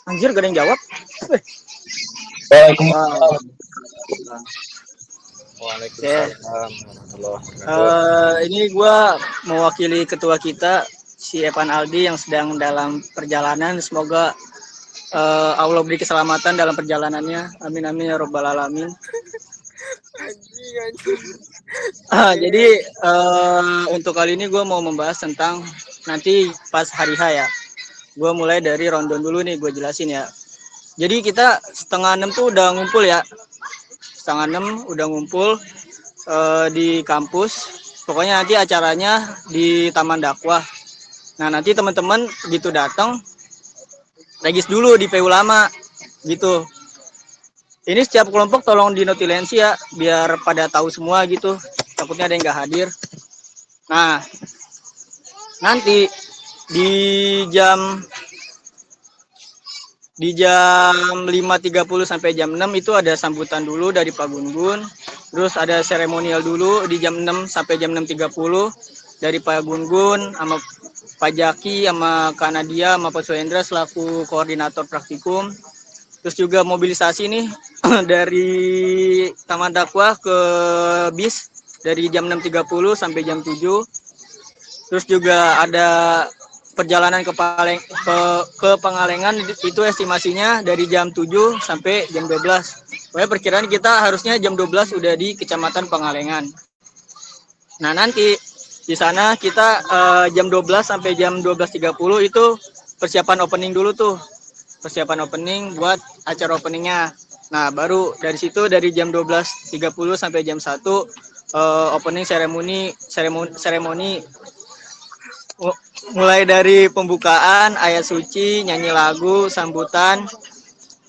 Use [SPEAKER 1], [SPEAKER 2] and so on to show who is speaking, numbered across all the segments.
[SPEAKER 1] Anjir gak ada yang jawab.
[SPEAKER 2] Waalaikumsalam.
[SPEAKER 1] Oke.
[SPEAKER 3] Waalaikumsalam warahmatullahi wabarakatuh.
[SPEAKER 1] Ini gue mewakili ketua kita si Evan Aldi yang sedang dalam perjalanan. Semoga Allah beri keselamatan dalam perjalanannya. Amin amin ya robbal alamin. Jadi untuk kali ini gue mau membahas tentang nanti pas hari H ya. Gue mulai dari rundown dulu nih, gue jelasin ya. Jadi kita 5:30 tuh udah ngumpul ya. 5:30 udah ngumpul di kampus. Pokoknya nanti acaranya di Taman Dakwah. Nah nanti teman-teman begitu datang, regis dulu di PU Lama gitu. Ini setiap kelompok tolong dinotilensi ya, biar pada tahu semua gitu. Takutnya ada yang nggak hadir. Nah nanti di jam 5:30 sampai jam 6 itu ada sambutan dulu dari Pak Gun-Gun. Terus ada seremonial dulu di jam 6 sampai jam 6:30 dari Pak Gun-Gun sama Pak Jaki sama Kak Nadia sama Pak Suhendra selaku koordinator praktikum. Terus juga mobilisasi nih dari Taman Dakwah ke bis dari jam 6:30 sampai jam 7. Terus juga ada perjalanan ke Pangalengan itu estimasinya dari jam 7 sampai jam 12. Pokoknya perkiraan kita harusnya jam 12 udah di Kecamatan Pangalengan. Nah, nanti di sana kita jam 12 sampai jam 12:30 itu persiapan opening dulu tuh. Persiapan opening buat acara openingnya. Nah, baru dari situ dari jam 12:30 sampai jam 1 opening seremoni mulai dari pembukaan, ayat suci, nyanyi lagu, sambutan,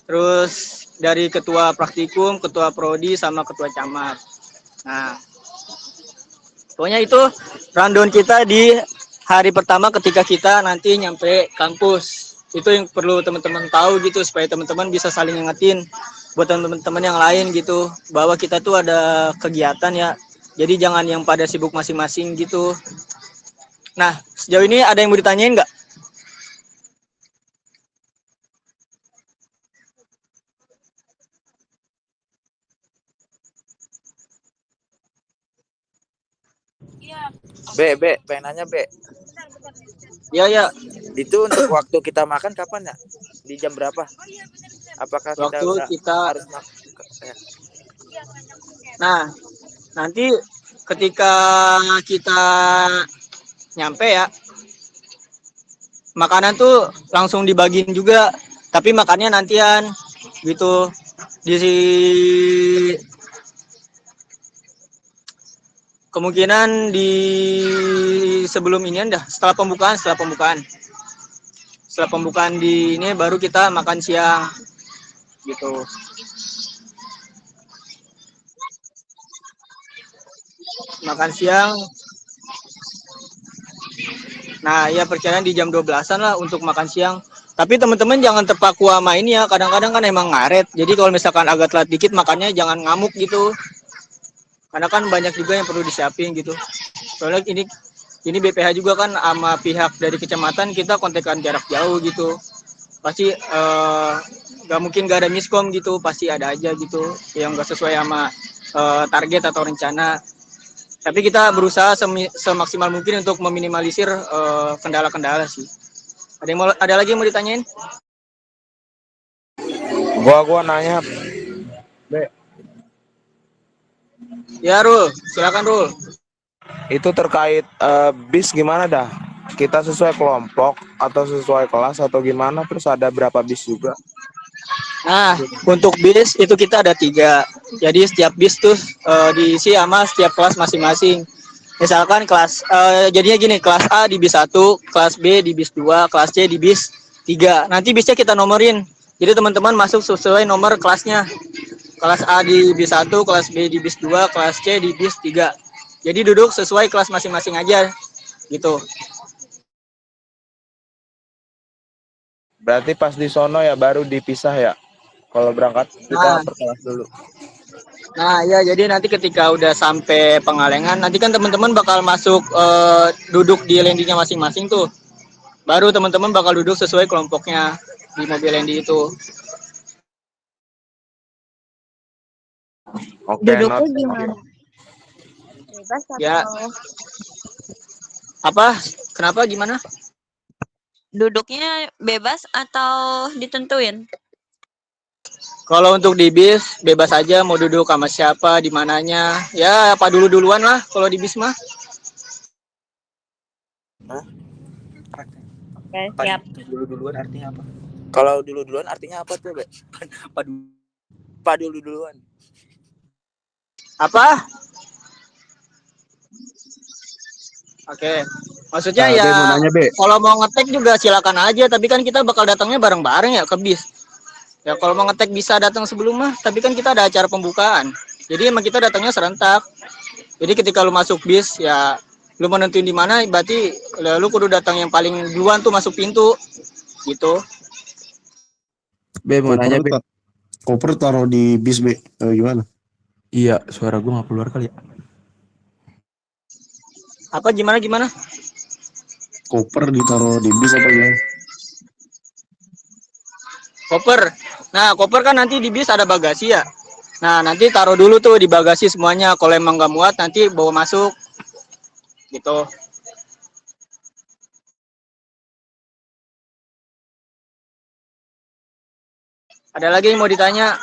[SPEAKER 1] terus dari ketua praktikum, ketua prodi, sama ketua camat. Nah, pokoknya itu rundown kita di hari pertama ketika kita nanti nyampe kampus. Itu yang perlu teman-teman tahu gitu, supaya teman-teman bisa saling ngingetin buat teman-teman yang lain gitu, bahwa kita tuh ada kegiatan ya. Jadi jangan yang pada sibuk masing-masing gitu. Nah, sejauh ini ada yang mau ditanyain nggak?
[SPEAKER 3] Pengen nanya,
[SPEAKER 1] Ya, ya.
[SPEAKER 3] Itu untuk waktu kita makan kapan ya? Di jam berapa? Apakah kita harus makan?
[SPEAKER 1] Nah, nanti ketika kita nyampe ya, makanan tuh langsung dibagiin juga, tapi makannya nantian gitu. Di kemungkinan di sebelum ini dah, setelah pembukaan di ini baru kita makan siang gitu. Makan siang. Nah, ya perkiraan di jam 12-an lah untuk makan siang. Tapi teman-teman jangan terpaku sama ini ya, kadang-kadang kan emang ngaret. Jadi kalau misalkan agak telat dikit makannya jangan ngamuk gitu. Karena kan banyak juga yang perlu disiapin gitu. Soalnya ini BPH juga kan sama pihak dari kecamatan kita kontekan jarak jauh gitu. Pasti gak mungkin gak ada miskom gitu, pasti ada aja gitu yang gak sesuai sama target atau rencana. Tapi kita berusaha semaksimal mungkin untuk meminimalisir kendala-kendala sih. Ada lagi yang mau ditanyain?
[SPEAKER 3] Gua nanya, Be.
[SPEAKER 1] Ya, Rul, silakan Rul.
[SPEAKER 3] Itu terkait bis gimana dah? Kita sesuai kelompok atau sesuai kelas atau gimana? Terus ada berapa bis juga?
[SPEAKER 1] Nah, untuk bis itu kita ada 3. Jadi setiap bis tuh diisi sama setiap kelas masing-masing. Misalkan kelas jadinya gini, kelas A di bis 1, kelas B di bis 2, kelas C di bis 3. Nanti bisnya kita nomorin. Jadi teman-teman masuk sesuai nomor kelasnya. Kelas A di bis 1, kelas B di bis 2, kelas C di bis 3. Jadi duduk sesuai kelas masing-masing aja gitu.
[SPEAKER 3] Berarti pas di sono ya baru dipisah ya. Kalau berangkat kita per kelas dulu.
[SPEAKER 1] Nah, ya jadi nanti ketika udah sampai Pangalengan, nanti kan teman-teman bakal masuk duduk di landingnya masing-masing tuh. Baru teman-teman bakal duduk sesuai kelompoknya. di mobil Lendi itu.
[SPEAKER 3] Oke, not.
[SPEAKER 2] Duduknya
[SPEAKER 3] Thank you.
[SPEAKER 2] gimana? Bebas
[SPEAKER 1] Ya,
[SPEAKER 2] atau
[SPEAKER 1] apa? Kenapa? Gimana?
[SPEAKER 2] duduknya bebas atau ditentuin?
[SPEAKER 1] Kalau untuk di bis bebas aja mau duduk sama siapa, di mananya. Ya, apa duluan lah kalau di bis mah.
[SPEAKER 3] Hah?
[SPEAKER 2] Oke, siap.
[SPEAKER 3] Dulu-duluan artinya apa? Kalau dulu-duluan artinya apa tuh, Be? Padu dulu-duluan.
[SPEAKER 1] Apa? Oke. Maksudnya ya
[SPEAKER 4] Be, mau nanya, Be.
[SPEAKER 1] kalau mau ngetek juga silakan aja, tapi kan kita bakal datangnya bareng-bareng ya ke bis. Ya kalau mau ngetek bisa datang sebelum mah, tapi kan kita ada acara pembukaan. Jadi emang kita datangnya serentak. Jadi ketika lu masuk bis ya lu mau nentuin di mana berarti lu kudu datang yang paling duluan tuh masuk pintu gitu.
[SPEAKER 4] Be, mau nanya, Be.
[SPEAKER 5] Koper taruh di bis, Be. Gimana?
[SPEAKER 4] Iya, suara gue nggak keluar kali ya.
[SPEAKER 1] Apa gimana?
[SPEAKER 5] Koper ditaruh di bis apa gimana?
[SPEAKER 1] Koper. Nah, koper kan nanti di bis ada bagasi ya. Nah, nanti taruh dulu tuh di bagasi semuanya. Kalau emang nggak muat nanti bawa masuk gitu. Ada lagi yang mau ditanya?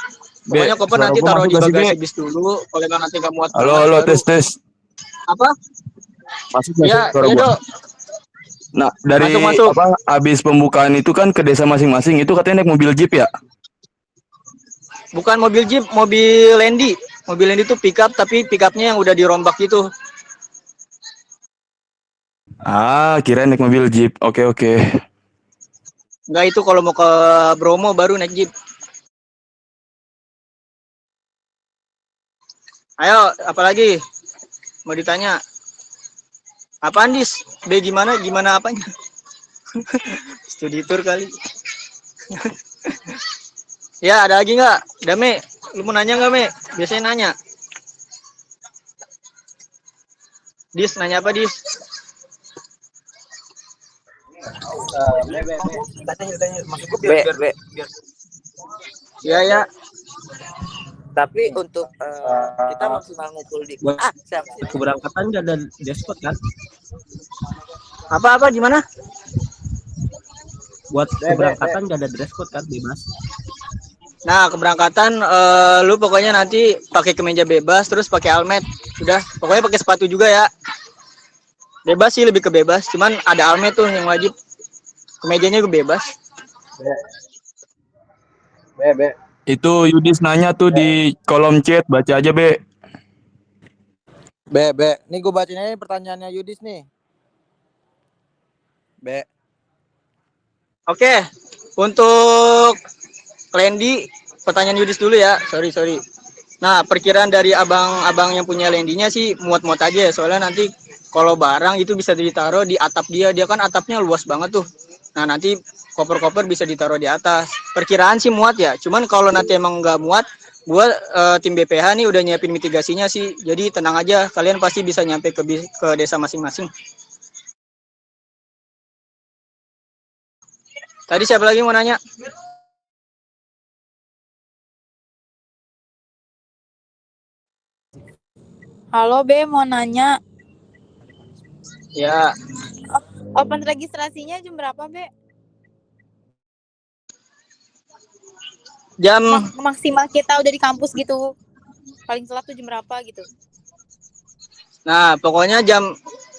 [SPEAKER 4] Be,
[SPEAKER 1] Pokoknya koper
[SPEAKER 4] suara
[SPEAKER 1] nanti
[SPEAKER 4] gue
[SPEAKER 1] taruh
[SPEAKER 4] masuk
[SPEAKER 1] di
[SPEAKER 4] gak sih, Be?
[SPEAKER 1] bagasi bis dulu. Kalau emang nanti nggak muat
[SPEAKER 4] Halo,
[SPEAKER 1] banget
[SPEAKER 4] halo,
[SPEAKER 1] baru
[SPEAKER 4] tes.
[SPEAKER 1] apa?
[SPEAKER 4] Masuk gak sih
[SPEAKER 1] Iya,
[SPEAKER 4] suara
[SPEAKER 1] iya
[SPEAKER 4] gue?
[SPEAKER 1] dok.
[SPEAKER 4] Nah, dari
[SPEAKER 1] Masuk.
[SPEAKER 4] apa habis pembukaan itu kan ke desa masing-masing, itu katanya naik mobil jeep ya?
[SPEAKER 1] Bukan mobil jeep, mobil Lendi. Mobil Lendi tuh pickup tapi pickupnya yang udah dirombak gitu.
[SPEAKER 4] Ah, kira naik mobil jeep. Oke, oke.
[SPEAKER 1] Enggak, itu kalau mau ke Bromo baru naik jeep. Ayo, apalagi mau ditanya? Apaan dis? B gimana apanya? Studi tour kali. Ya, ada lagi nggak? Dame, lu mau nanya nggak, Me? Biasanya nanya. Dis, nanya apa, Dis?
[SPEAKER 3] Tanya, maksud gue biar
[SPEAKER 1] Ya, ya.
[SPEAKER 3] tapi untuk kita maksimal ngumpul di
[SPEAKER 6] Buat
[SPEAKER 3] siapa sih?
[SPEAKER 6] keberangkatan gak ada dress code kan?
[SPEAKER 1] Apa gimana?
[SPEAKER 6] Buat keberangkatan gak ada dress code kan, bebas.
[SPEAKER 1] Nah, keberangkatan lu pokoknya nanti pakai kemeja bebas terus pakai almet. Udah, pokoknya pakai sepatu juga ya. Bebas sih, lebih ke bebas, cuman ada almet tuh yang wajib. Kemejanya gue bebas.
[SPEAKER 5] Be.
[SPEAKER 4] Itu Yudis nanya tuh di kolom chat, baca aja, Be.
[SPEAKER 3] Be. Nih gue bacain aja pertanyaannya Yudis nih. Be.
[SPEAKER 1] Oke, untuk Lendi, pertanyaan Yudis dulu ya. Sorry. Nah, perkiraan dari abang-abang yang punya Lendinya sih muat-muat aja ya. Soalnya nanti kalau barang itu bisa ditaruh di atap dia. Dia kan atapnya luas banget tuh. Nah, nanti koper-koper bisa ditaruh di atas. Perkiraan sih muat ya. Cuman kalau nanti emang nggak muat, gua tim BPH nih udah nyiapin mitigasinya sih. Jadi tenang aja, kalian pasti bisa nyampe ke desa masing-masing. Tadi siapa lagi mau nanya?
[SPEAKER 7] Halo Be, mau nanya,
[SPEAKER 1] Ya,
[SPEAKER 7] open registrasinya jam berapa Be?
[SPEAKER 1] jam
[SPEAKER 7] Maksimal kita udah di kampus gitu, paling telat tuh jam berapa gitu?
[SPEAKER 1] Nah, pokoknya jam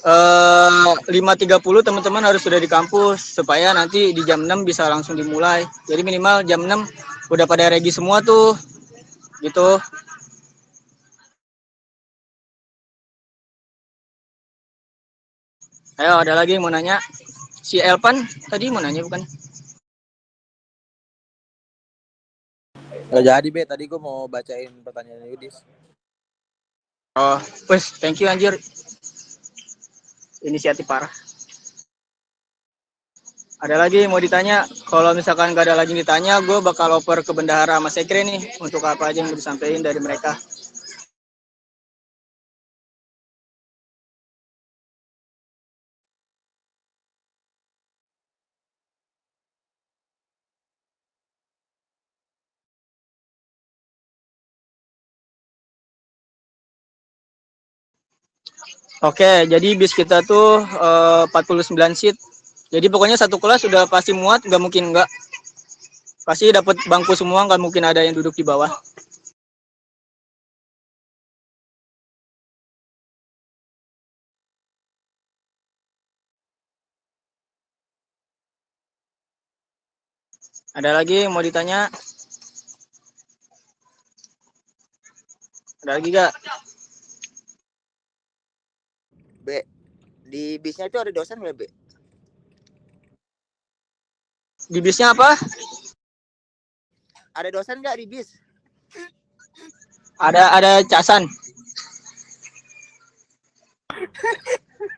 [SPEAKER 1] 5.30 teman-teman harus sudah di kampus supaya nanti di jam 6 bisa langsung dimulai. Jadi minimal jam 6 udah pada regi semua tuh. Gitu. Ayo, ada lagi yang mau nanya? Si Elpan tadi mau nanya bukan?
[SPEAKER 3] Gak jadi Be, tadi gue mau bacain pertanyaan Yudis.
[SPEAKER 1] Oh, wes, thank you anjir. Inisiatif parah. Ada lagi mau ditanya? Kalau misalkan gak ada lagi ditanya, gue bakal oper ke bendahara sama sekre nih untuk apa aja yang mau disampaikan dari mereka. Oke, jadi bis kita tuh 49 seat. Jadi pokoknya satu kelas sudah pasti muat, nggak mungkin nggak. Pasti dapat bangku semua, nggak mungkin ada yang duduk di bawah. Ada lagi yang mau ditanya? Ada lagi nggak?
[SPEAKER 8] B, di bisnya itu ada dosen nggak, B?
[SPEAKER 1] Di bisnya apa?
[SPEAKER 8] Ada dosen nggak di bis?
[SPEAKER 1] Ada casan.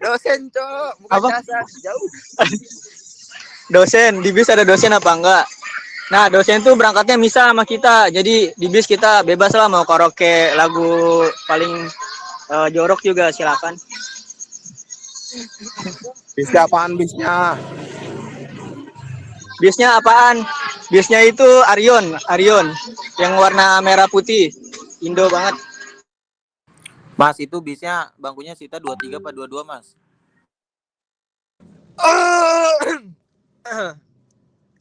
[SPEAKER 8] Dosen, Cok, bukan
[SPEAKER 1] Apa?
[SPEAKER 8] casan. Jauh.
[SPEAKER 1] Dosen, di bis ada dosen apa enggak? Nah, dosen tuh berangkatnya misal sama kita. Jadi di bis kita bebas lah mau karaoke lagu paling jorok juga silakan.
[SPEAKER 3] Bisnya apaan bisnya?
[SPEAKER 1] Bisnya apaan? Bisnya itu Arion yang warna merah putih. Indo banget.
[SPEAKER 9] Mas, itu bisnya bangkunya Sita 23 apa 22, Mas?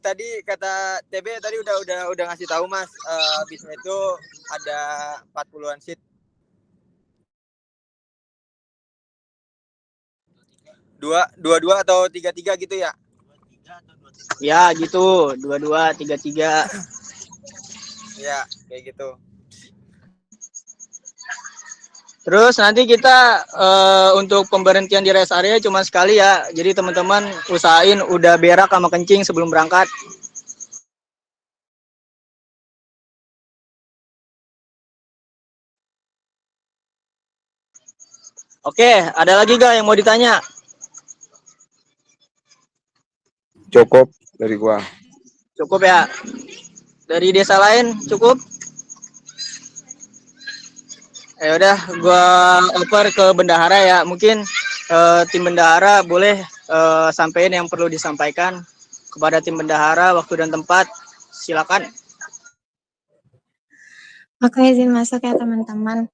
[SPEAKER 8] Tadi kata TB tadi udah ngasih tahu, Mas, bisnya itu ada 40-an seat. 22 atau 33 gitu ya?
[SPEAKER 1] Ya, gitu. 22, 33.
[SPEAKER 8] Ya, kayak gitu.
[SPEAKER 1] Terus nanti kita untuk pemberhentian di rest area cuma sekali ya. Jadi teman-teman usahain udah berak sama kencing sebelum berangkat. Oke, ada lagi gak yang mau ditanya?
[SPEAKER 3] Cukup dari gua.
[SPEAKER 1] Cukup ya. Dari desa lain cukup? Ya udah, gua oper ke bendahara ya. Mungkin tim bendahara boleh sampaikan yang perlu disampaikan kepada tim bendahara, waktu dan tempat. Silakan.
[SPEAKER 10] Oke, izin masuk ya teman-teman.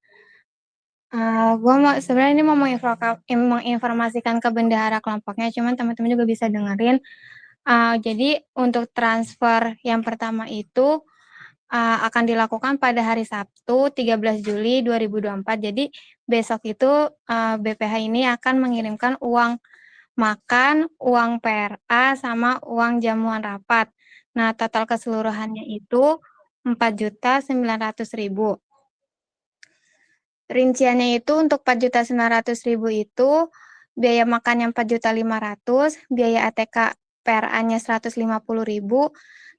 [SPEAKER 10] Gue sebenarnya ini mau menginformasikan ke bendahara kelompoknya, cuman teman-teman juga bisa dengerin. Jadi untuk transfer yang pertama itu akan dilakukan pada hari Sabtu 13 Juli 2024. Jadi besok itu BPH ini akan mengirimkan uang makan, uang PRA, sama uang jamuan rapat. Nah, total keseluruhannya itu 4.900.000. Rinciannya itu untuk 4.900.000 itu biaya makannya 4.500.000, biaya ATK PRA-nya 150.000,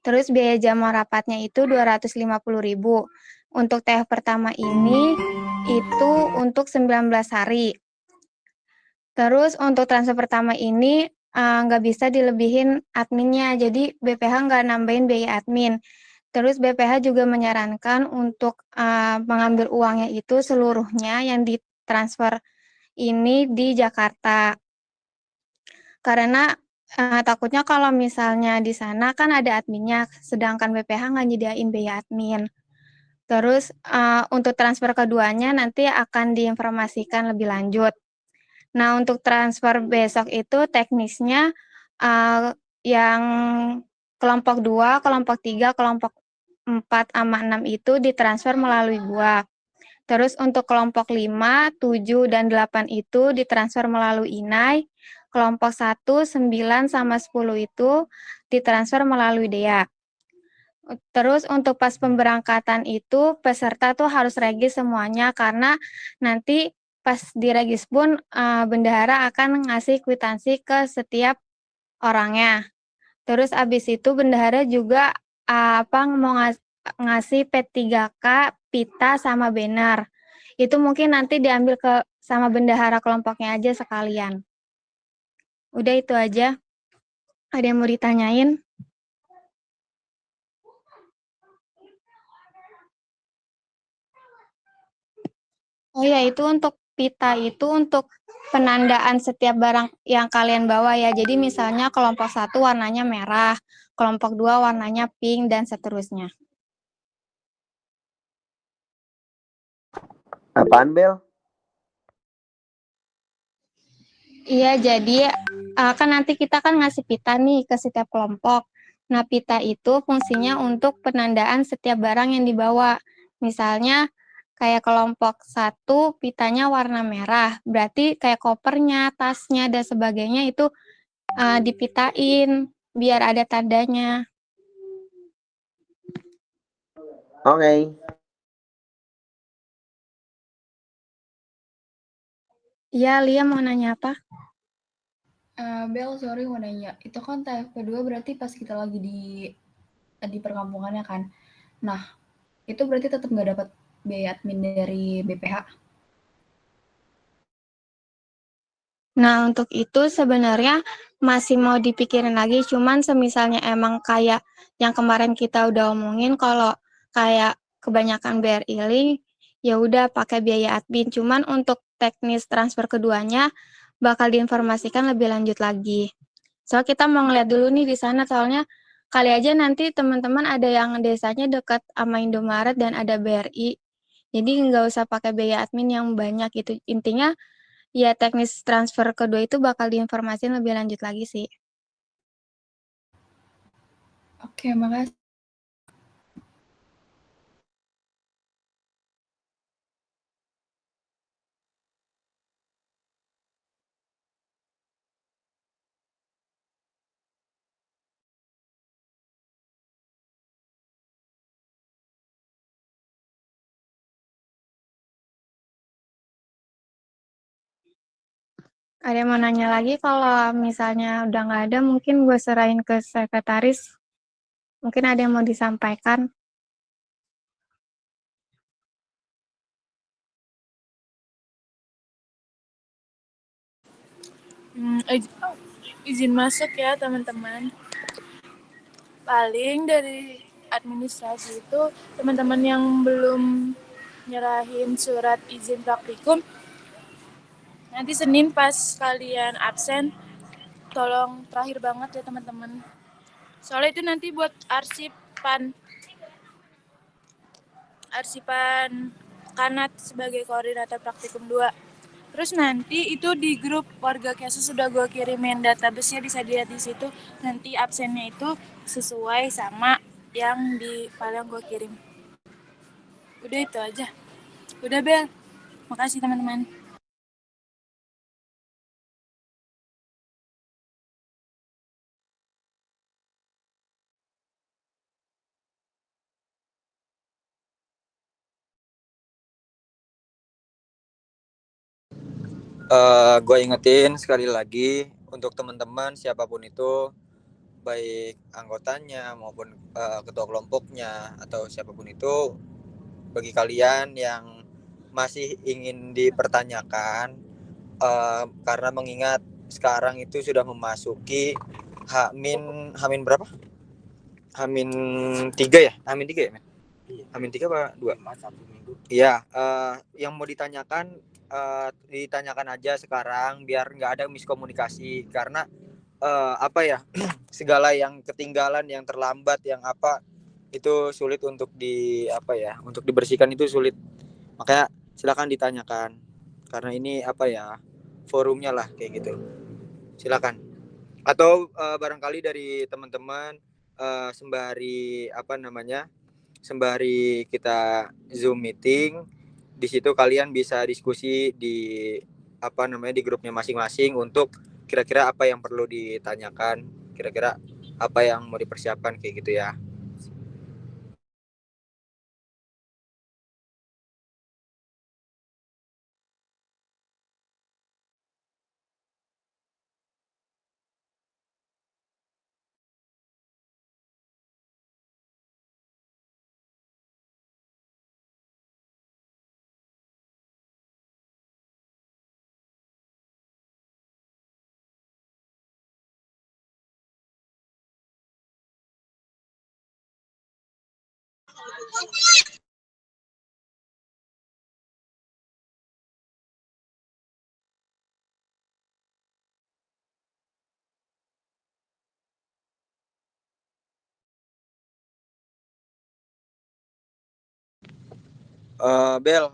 [SPEAKER 10] terus biaya jamuan rapatnya itu 250.000. Untuk tahap pertama ini itu untuk 19 hari. Terus untuk transfer pertama ini nggak bisa dilebihin adminnya, jadi BPH nggak nambahin biaya admin. Terus BPH juga menyarankan untuk mengambil uangnya itu seluruhnya yang ditransfer ini di Jakarta. Karena takutnya kalau misalnya di sana kan ada adminnya, sedangkan BPH nggak nyediain biaya admin. Terus untuk transfer keduanya nanti akan diinformasikan lebih lanjut. Nah, untuk transfer besok itu teknisnya yang kelompok 2, kelompok 3, kelompok 4 sama 6 itu ditransfer melalui gua. Terus untuk kelompok 5, 7, dan 8 itu ditransfer melalui Inai. Kelompok 1, 9, sama 10 itu ditransfer melalui Dea. Terus untuk pas pemberangkatan itu peserta tuh harus regis semuanya karena nanti pas diregis pun bendahara akan ngasih kwitansi ke setiap orangnya. Terus abis itu bendahara juga mau ngasih P3K, pita, sama banner. Itu mungkin nanti diambil sama bendahara kelompoknya aja sekalian. Udah itu aja. Ada yang mau ditanyain? Oh ya, itu untuk pita itu untuk penandaan setiap barang yang kalian bawa ya. Jadi misalnya kelompok 1 warnanya merah, kelompok 2 warnanya pink, dan seterusnya.
[SPEAKER 8] Apaan, Bel?
[SPEAKER 10] Iya, jadi kan nanti kita kan ngasih pita nih ke setiap kelompok. Nah, pita itu fungsinya untuk penandaan setiap barang yang dibawa. Misalnya kayak kelompok 1 pitanya warna merah, berarti kayak kopernya, tasnya, dan sebagainya itu dipitain biar ada tandanya.
[SPEAKER 9] Oke.
[SPEAKER 10] Iya, Lia mau nanya apa?
[SPEAKER 11] Bel, sorry mau nanya. Itu kan TFP2 berarti pas kita lagi di perkampungannya kan. Nah, itu berarti tetap nggak dapat biaya admin dari BPH.
[SPEAKER 10] Nah, untuk itu sebenarnya masih mau dipikirin lagi, cuman semisalnya emang kayak yang kemarin kita udah omongin, kalau kayak kebanyakan BRI Link, ya udah pakai biaya admin. Cuman untuk teknis transfer keduanya bakal diinformasikan lebih lanjut lagi. Soal kita mau ngeliat dulu nih di sana, soalnya kali aja nanti teman-teman ada yang desanya dekat sama Indomaret dan ada BRI. Jadi nggak usah pakai biaya admin yang banyak gitu. Intinya ya teknis transfer kedua itu bakal diinformasiin lebih lanjut lagi sih.
[SPEAKER 11] Oke, makasih.
[SPEAKER 10] Ada yang mau nanya lagi? Kalau misalnya udah nggak ada, mungkin gue serahin ke sekretaris. Mungkin ada yang mau disampaikan.
[SPEAKER 12] Izin masuk ya teman-teman. Paling dari administrasi itu teman-teman yang belum nyerahin surat izin praktikum, nanti Senin pas kalian absen, tolong terakhir banget ya teman-teman. Soalnya itu nanti buat arsipan Kanat sebagai koordinator praktikum 2. Terus nanti itu di grup warga Kesu sudah gue kirimin database-nya, bisa dilihat di situ. Nanti absennya itu sesuai sama yang di file yang gue kirim. Udah itu aja. Udah Bel. Makasih teman-teman.
[SPEAKER 8] Gue ingetin sekali lagi untuk teman-teman siapapun itu, baik anggotanya maupun ketua kelompoknya atau siapapun itu, bagi kalian yang masih ingin dipertanyakan, karena mengingat sekarang itu sudah memasuki Hamin berapa? Hamin 3 ya? Hamin 3 ya, men? Hamin 3 apa 2? 1 minggu. Iya, yang mau ditanyakan aja sekarang biar nggak ada miskomunikasi, karena apa ya, segala yang ketinggalan, yang terlambat, yang apa itu sulit untuk untuk dibersihkan, itu sulit. Makanya silakan ditanyakan, karena ini apa ya, forumnya lah kayak gitu. Silakan. Atau barangkali dari teman-teman sembari kita Zoom meeting, di situ kalian bisa diskusi di grupnya masing-masing untuk kira-kira apa yang perlu ditanyakan, kira-kira apa yang mau dipersiapkan kayak gitu ya. Bel,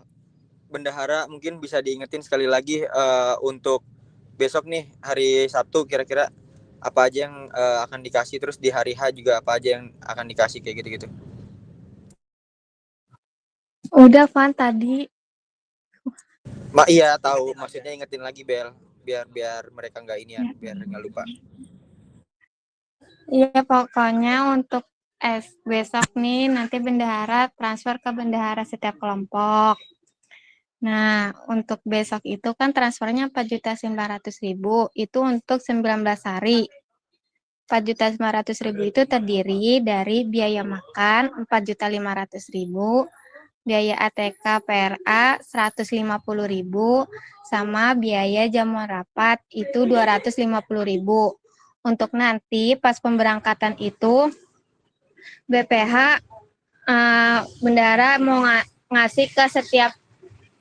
[SPEAKER 8] bendahara mungkin bisa diingetin sekali lagi untuk besok nih hari Sabtu kira-kira apa aja yang akan dikasih, terus di hari H juga apa aja yang akan dikasih kayak gitu-gitu.
[SPEAKER 10] Udah Van tadi.
[SPEAKER 8] Iya tahu, maksudnya ingetin lagi Bel, biar mereka nggak ini ya, biar nggak lupa.
[SPEAKER 10] Iya pokoknya untuk besok nih nanti bendahara transfer ke bendahara setiap kelompok. Nah, untuk besok itu kan transfernya 4.900.000 itu untuk 19 hari. 4.900.000 itu terdiri dari biaya makan 4.500.000, biaya ATK PRA 150.000, sama biaya jamuan rapat itu 250.000. Untuk nanti pas pemberangkatan itu BPH bendahara mau ngasih ke setiap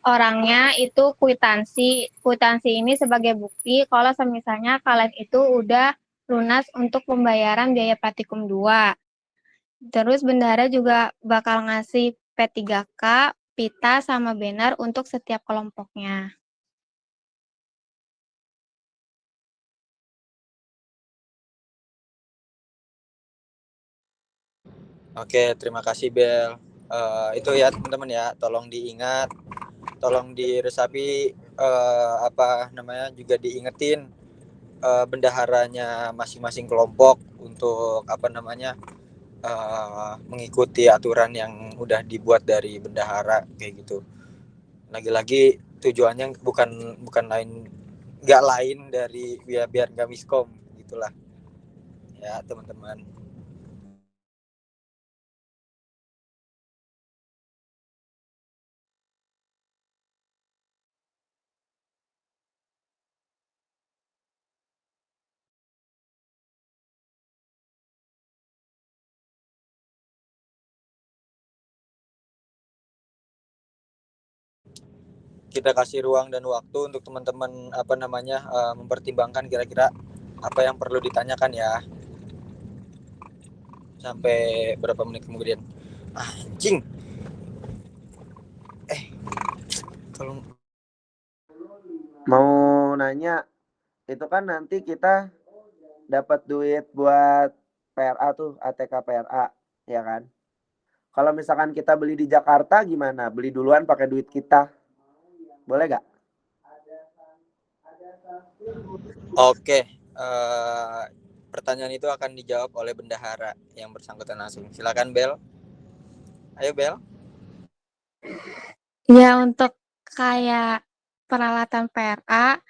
[SPEAKER 10] orangnya itu kwitansi. Kwitansi ini sebagai bukti kalau misalnya kalian itu udah lunas untuk pembayaran biaya praktikum 2. Terus bendahara juga bakal ngasih P3K, pita, sama banner untuk setiap kelompoknya.
[SPEAKER 8] Oke, terima kasih Bel. Itu ya teman-teman ya, tolong diingat, tolong diresapi, juga diingetin bendaharanya masing-masing kelompok untuk mengikuti aturan yang udah dibuat dari bendahara kayak gitu. Lagi-lagi tujuannya bukan lain dari biar nggak miskom gitulah ya teman-teman. Kita kasih ruang dan waktu untuk teman-teman mempertimbangkan kira-kira apa yang perlu ditanyakan ya. Sampai berapa menit kemudian. Anjing. Tolong.
[SPEAKER 13] Mau nanya, itu kan nanti kita dapat duit buat PRA tuh, ATK PRA, ya kan? Kalau misalkan kita beli di Jakarta gimana? Beli duluan pakai duit kita. Boleh gak?
[SPEAKER 8] Oke, pertanyaan itu akan dijawab oleh bendahara yang bersangkutan langsung. Silakan Bel. Ayo Bel.
[SPEAKER 10] Ya untuk kayak peralatan PRA,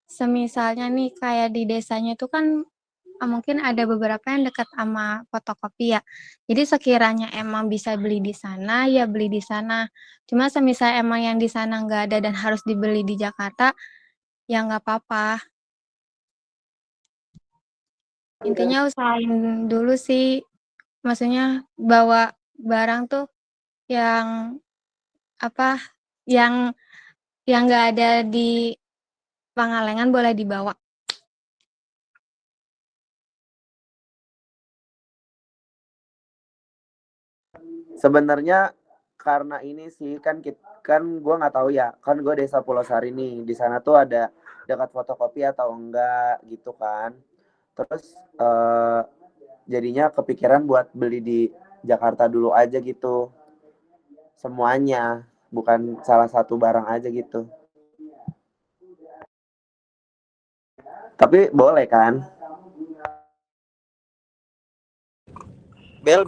[SPEAKER 10] semisalnya nih kayak di desanya itu kan mungkin ada beberapa yang dekat sama fotokopi ya. Jadi sekiranya emang bisa beli di sana, ya beli di sana. Cuma semisal emang yang di sana nggak ada dan harus dibeli di Jakarta, ya nggak apa-apa. Intinya usahain dulu sih, maksudnya bawa barang tuh yang yang nggak ada di Pangalengan boleh dibawa.
[SPEAKER 13] Sebenarnya karena ini sih kan gue nggak tahu ya, kan gue desa Pulau Sari nih, di sana tuh ada dekat fotokopi atau enggak gitu kan. Terus jadinya kepikiran buat beli di Jakarta dulu aja gitu, semuanya, bukan salah satu barang aja gitu. Tapi boleh kan?
[SPEAKER 8] Bel.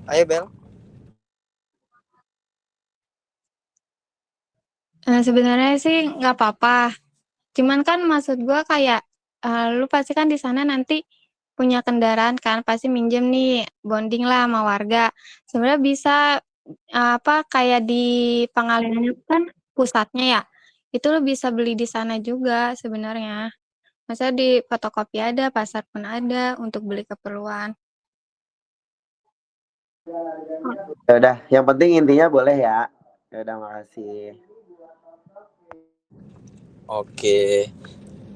[SPEAKER 8] Ayo Bel.
[SPEAKER 10] Sebenarnya sih nggak apa-apa. Cuman kan maksud gue kayak lu pasti kan di sana nanti punya kendaraan kan, pasti minjem nih bonding lah sama warga. Sebenarnya bisa kayak di Pangalengan kan pusatnya ya. Itu lu bisa beli di sana juga sebenarnya. Masa di fotokopi ada, pasar pun ada untuk beli keperluan.
[SPEAKER 13] Ya udah, yang penting intinya boleh ya. Ya udah, makasih.
[SPEAKER 8] Oke.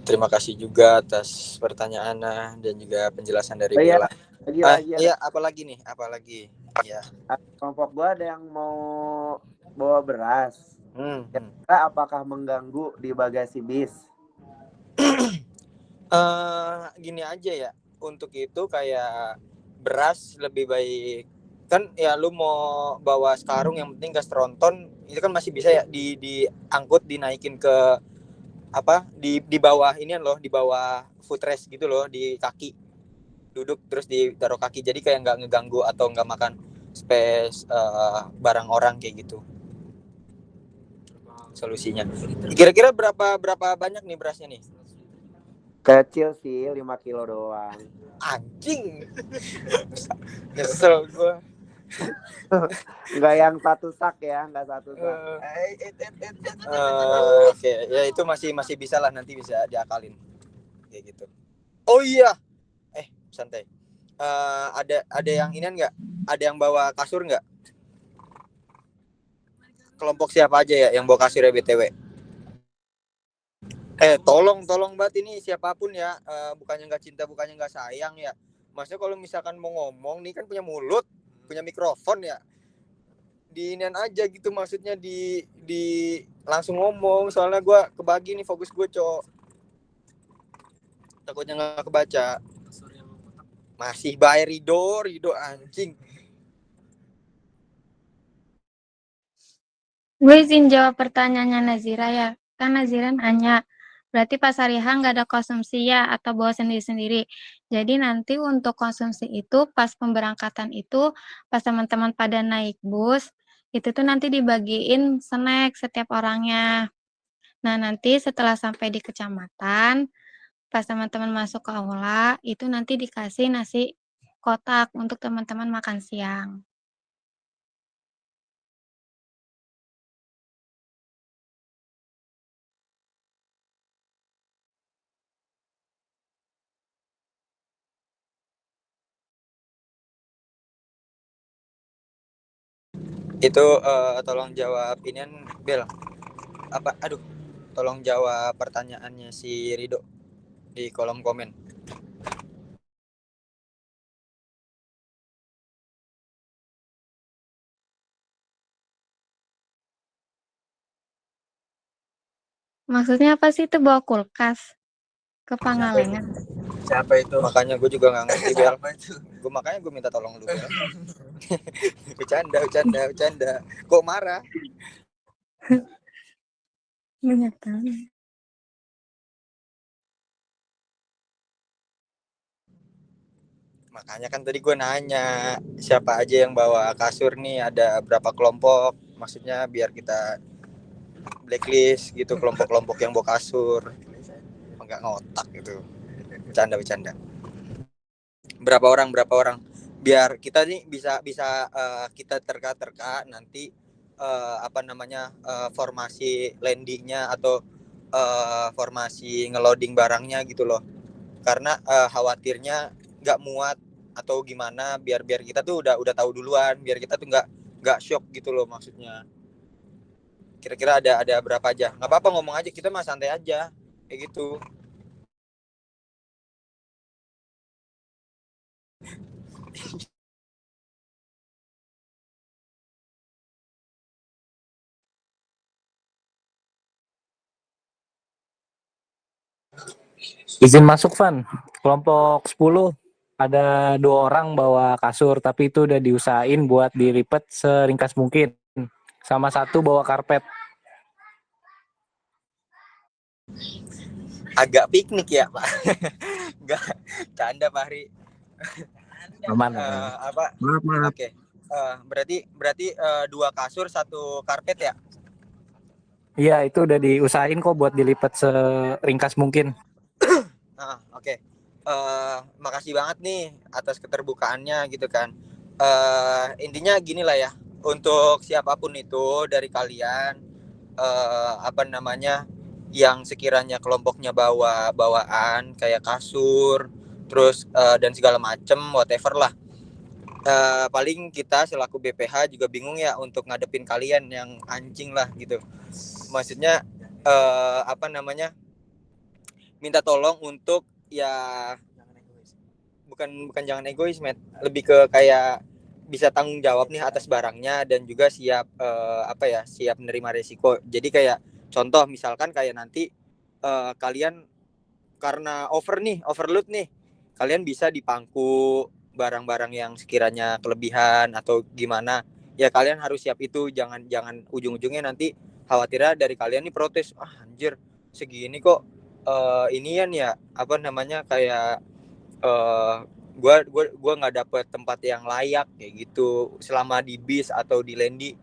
[SPEAKER 8] Terima kasih juga atas pertanyaannya dan juga penjelasan dari Bella.
[SPEAKER 13] Lagi
[SPEAKER 8] iya, apalagi nih? Ya.
[SPEAKER 13] Kelompok gua ada yang mau bawa beras. Kira apakah mengganggu di bagasi bis?
[SPEAKER 8] Gini aja ya, untuk itu kayak beras lebih baik kan ya, lu mau bawa sekarung yang penting gas tronton itu kan masih bisa ya diangkut dinaikin ke apa di bawah inian loh, di bawah footrest gitu loh, di kaki duduk terus ditaruh kaki, jadi kayak nggak ngeganggu atau nggak makan space barang orang kayak gitu solusinya. Kira-kira berapa banyak nih berasnya nih?
[SPEAKER 13] Kecil sih, 5 kilo doang.
[SPEAKER 8] Anjing. Nyesel gua.
[SPEAKER 13] Enggak yang satu sak ya, enggak satu sak.
[SPEAKER 8] Oke, ya itu masih bisa lah, nanti bisa diakalin kayak gitu. Oh iya, santai. Ada yang inian nggak? Ada yang bawa kasur nggak? Kelompok siapa aja ya yang bawa kasur ya BTW? Tolong banget ini siapapun ya, bukannya nggak cinta, bukannya nggak sayang ya. Maksudnya kalau misalkan mau ngomong nih kan punya mulut, punya mikrofon ya, diinian aja gitu, maksudnya di langsung ngomong, soalnya gue kebagi nih fokus gue, Cok. Takutnya nggak kebaca. Masih bayar Rido anjing.
[SPEAKER 10] Gue izin jawab pertanyaannya Nazira ya. Kan Nazira nanya, berarti pas hari H nggak ada konsumsi ya atau bawa sendiri-sendiri. Jadi nanti untuk konsumsi itu pas pemberangkatan itu, pas teman-teman pada naik bus, itu tuh nanti dibagiin snack setiap orangnya. Nah nanti setelah sampai di kecamatan, pas teman-teman masuk ke aula, itu nanti dikasih nasi kotak untuk teman-teman makan siang.
[SPEAKER 8] Itu tolong jawab inian Bel. Tolong jawab pertanyaannya si Rido di kolom komen.
[SPEAKER 10] Maksudnya apa sih itu bawa kulkas ke Pangalengan?
[SPEAKER 8] Siapa itu? Makanya gue juga nggak ngerti Bel. Makanya gue minta tolong lu Bel. Bercanda. Kok marah?
[SPEAKER 10] Banyak tahu.
[SPEAKER 8] Makanya kan tadi gue nanya siapa aja yang bawa kasur nih, ada berapa kelompok, maksudnya biar kita blacklist gitu kelompok-kelompok yang bawa kasur. Enggak ngotak gitu. Bercanda. Berapa orang biar kita nih bisa kita terka nanti formasi landingnya atau formasi ngeloading barangnya gitu loh, karena khawatirnya nggak muat atau gimana, biar kita tuh udah tahu duluan, biar kita tuh nggak shock gitu loh maksudnya. Kira-kira ada berapa aja, nggak apa-apa ngomong aja, kita mah santai aja kayak gitu.
[SPEAKER 14] Izin masuk Van, kelompok 10 ada 2 orang bawa kasur, tapi itu udah diusahain buat dilipet seringkas mungkin, sama 1 bawa karpet.
[SPEAKER 8] Agak piknik ya Pak. Enggak, canda Pak Hari.
[SPEAKER 14] Aman.
[SPEAKER 8] Maaf. Oke. Berarti 2 kasur 1 karpet ya?
[SPEAKER 14] Iya, itu udah diusahain kok buat dilipet seringkas mungkin.
[SPEAKER 8] Oke. Makasih banget nih atas keterbukaannya gitu kan. Intinya gini lah ya, untuk siapapun itu dari kalian yang sekiranya kelompoknya bawa bawaan kayak kasur terus dan segala macem whatever lah, paling kita selaku BPH juga bingung ya untuk ngadepin kalian yang anjing lah gitu. Maksudnya minta tolong untuk ya bukan jangan egois, lebih ke kayak bisa tanggung jawab nih atas barangnya dan juga siap siap menerima resiko. Jadi kayak contoh misalkan kayak nanti kalian karena overload nih, kalian bisa dipangku barang-barang yang sekiranya kelebihan atau gimana. Ya kalian harus siap itu, jangan ujung-ujungnya nanti khawatirnya dari kalian nih protes, anjir segini kok inian ya apa namanya kayak gua nggak dapet tempat yang layak kayak gitu selama di bis atau di Lendi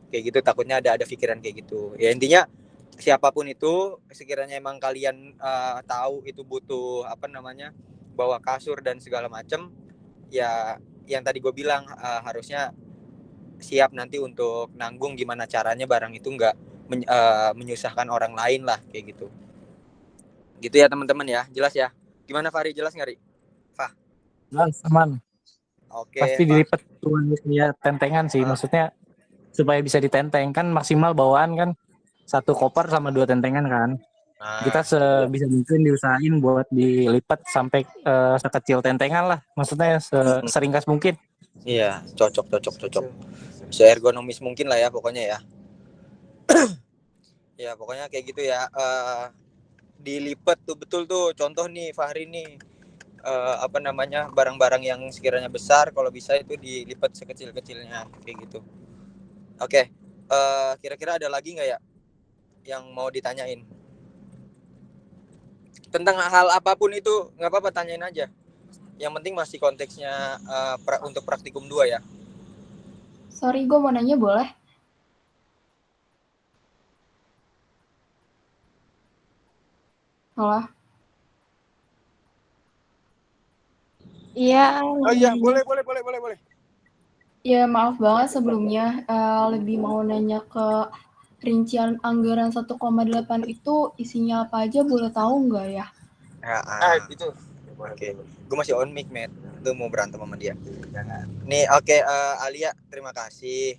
[SPEAKER 8] kayak gitu, takutnya ada pikiran kayak gitu. Ya intinya siapapun itu sekiranya emang kalian tahu itu butuh apa namanya bawa kasur dan segala macem, ya yang tadi gue bilang harusnya siap nanti untuk nanggung gimana caranya barang itu nggak menyusahkan orang lain lah kayak gitu ya teman-teman ya. Jelas ya, gimana Fahri, jelas nggak Ri? Fah?
[SPEAKER 14] Jelas, aman.
[SPEAKER 8] Oke,
[SPEAKER 14] Pasti
[SPEAKER 8] Fah.
[SPEAKER 14] dilipet ya tentengan sih, maksudnya supaya bisa ditenteng kan maksimal bawaan kan 1 koper sama 2 tentengan kan. Kita sebisa mungkin diusahain buat dilipat sampai sekecil tentengan lah, maksudnya seringkas mungkin.
[SPEAKER 8] Iya, cocok. Seergonomis mungkin lah ya pokoknya ya. Ya pokoknya kayak gitu ya. Dilipat tuh betul tuh. Contoh nih Fahri nih apa namanya barang-barang yang sekiranya besar kalau bisa itu dilipat sekecil-kecilnya kayak gitu. Oke, kira-kira ada lagi nggak ya yang mau ditanyain tentang hal apapun itu? Nggak apa-apa, tanyain aja. Yang penting masih konteksnya untuk praktikum 2 ya.
[SPEAKER 11] Sorry, gue mau nanya boleh? Halo?
[SPEAKER 10] Iya.
[SPEAKER 8] Oh iya, boleh.
[SPEAKER 11] Ya maaf banget sebelumnya, lebih mau nanya ke rincian anggaran 1,8 itu isinya apa aja, boleh tahu nggak ya?
[SPEAKER 8] Itu. Oke. Gue masih on mic, Matt. Lu mau berantem sama dia? Nih, oke, Alia, terima kasih.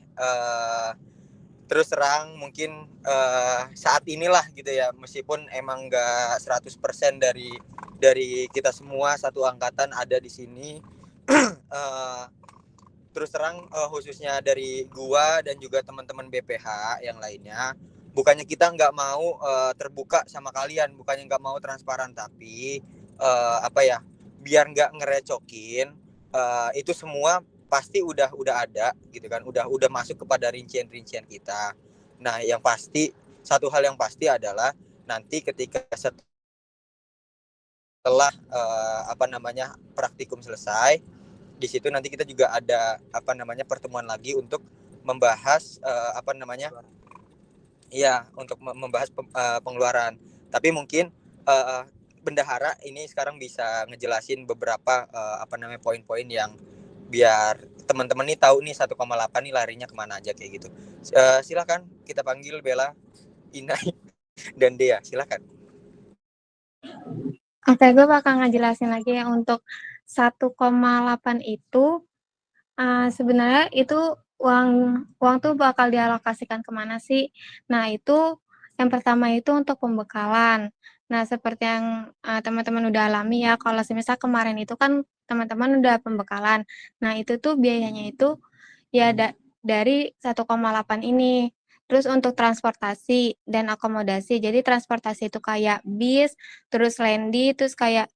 [SPEAKER 8] Terus terang mungkin saat inilah gitu ya, meskipun emang nggak 100% dari kita semua satu angkatan ada di sini. Terus terang khususnya dari gua dan juga teman-teman BPH yang lainnya, bukannya kita nggak mau terbuka sama kalian, bukannya nggak mau transparan, tapi apa ya, biar nggak ngerecokin, itu semua pasti udah ada gitu kan, udah masuk kepada rincian-rincian kita. Nah yang pasti, satu hal yang pasti adalah nanti ketika setelah apa namanya praktikum selesai, di situ nanti kita juga ada apa namanya pertemuan lagi untuk membahas apa namanya untuk membahas pengeluaran. Tapi mungkin bendahara ini sekarang bisa ngejelasin beberapa apa namanya poin-poin yang biar teman-teman nih tahu nih 1,8 nih larinya kemana aja kayak gitu. Silakan kita panggil Bella, Inai, dan Dea, silakan.
[SPEAKER 10] Oke, gue bakal ngejelasin lagi ya untuk 1,8 itu sebenarnya itu uang tuh bakal dialokasikan kemana sih? Nah itu yang pertama itu untuk pembekalan. Nah seperti yang teman-teman udah alami ya, kalau semisal kemarin itu kan teman-teman udah pembekalan. Nah itu tuh biayanya itu ya dari 1,8 ini. Terus untuk transportasi dan akomodasi, jadi transportasi itu kayak bis, terus Lendi, terus kayak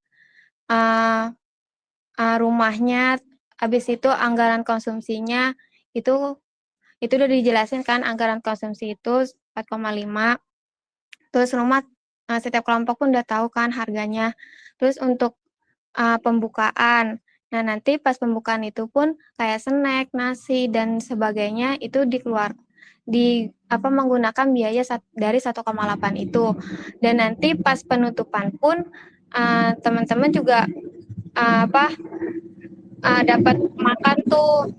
[SPEAKER 10] rumahnya, habis itu anggaran konsumsinya itu udah dijelasin kan, anggaran konsumsi itu 4,5. Terus rumah setiap kelompok pun udah tahu kan harganya. Terus untuk pembukaan, nah nanti pas pembukaan itu pun kayak snack, nasi dan sebagainya itu menggunakan biaya dari 1,8 itu. Dan nanti pas penutupan pun teman-teman juga dapat makan tuh.